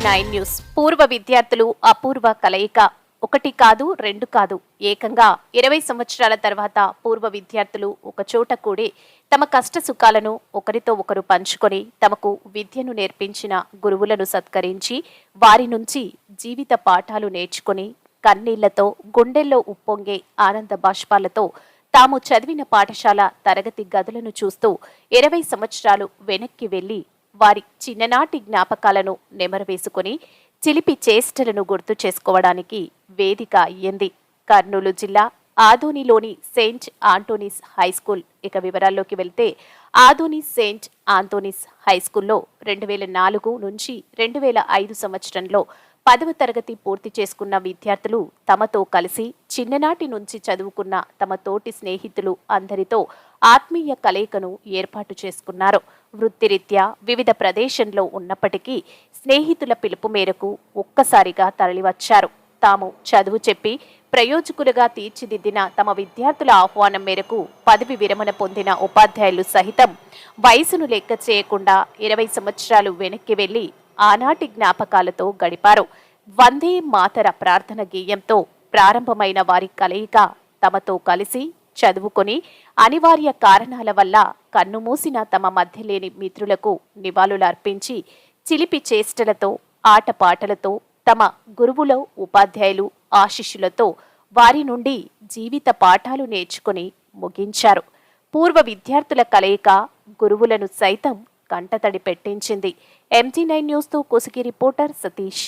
MT9 news. పూర్వ విద్యార్థులు అపూర్వ కలయిక. ఒకటి కాదు, రెండు కాదు, ఏకంగా 20 సంవత్సరాల తర్వాత పూర్వ విద్యార్థులు ఒకచోట కూడి తమ కష్ట సుఖాలను ఒకరితో ఒకరు పంచుకొని తమకు విద్యను నేర్పించిన గురువులను సత్కరించి వారి నుంచి జీవిత పాఠాలు నేర్చుకొని కన్నీళ్లతో గుండెల్లో ఉప్పొంగే ఆనంద బాష్పాలతో తాము చదివిన పాఠశాల తరగతి గదులను చూస్తూ 20 సంవత్సరాలు వెనక్కి వెళ్లి వారి చిన్ననాటి జ్ఞాపకాలను నెమరవేసుకుని చిలిపి చేష్టలను గుర్తు చేసుకోవడానికి వేదిక అయ్యింది కర్నూలు జిల్లా ఆదోనిలోని సెయింట్ ఆంటోనీస్ హైస్కూల్. ఇక వివరాల్లోకి వెళ్తే ఆదోని సెయింట్ ఆంటోనీస్ హైస్కూల్లో 2004 నుంచి 2005 సంవత్సరంలో 10వ తరగతి పూర్తి చేసుకున్న విద్యార్థులు తమతో కలిసి చిన్ననాటి నుంచి చదువుకున్న తమ తోటి స్నేహితులు అందరితో ఆత్మీయ కలయికను ఏర్పాటు చేసుకున్నారు. వృత్తిరీత్యా వివిధ ప్రదేశంలో ఉన్నప్పటికీ స్నేహితుల పిలుపు మేరకు ఒక్కసారిగా తరలివచ్చారు. తాము చదువు చెప్పి ప్రయోజకులుగా తీర్చిదిద్దిన తమ విద్యార్థుల ఆహ్వానం మేరకు పదవి విరమణ పొందిన ఉపాధ్యాయులు సహితం వయసును లెక్క చేయకుండా 20 సంవత్సరాలు వెనక్కి వెళ్లి ఆనాటి జ్ఞాపకాలతో గడిపారు. వందే మాతర ప్రార్థన గేయంతో ప్రారంభమైన వారి కలయిక తమతో కలిసి చదువుకొని అనివార్య కారణాల వల్ల కన్నుమూసిన తమ మధ్య లేని మిత్రులకు నివాళులర్పించి చిలిపి చేష్టలతో ఆటపాటలతో తమ గురువుల ఉపాధ్యాయులు ఆశీస్సులతో వారి నుండి జీవిత పాఠాలు నేర్చుకుని ముగించారు. పూర్వ విద్యార్థుల కలయిక గురువులను సైతం కంటతడి పెట్టించింది. MT9 న్యూస్తో కోసిగి రిపోర్టర్ సతీష్.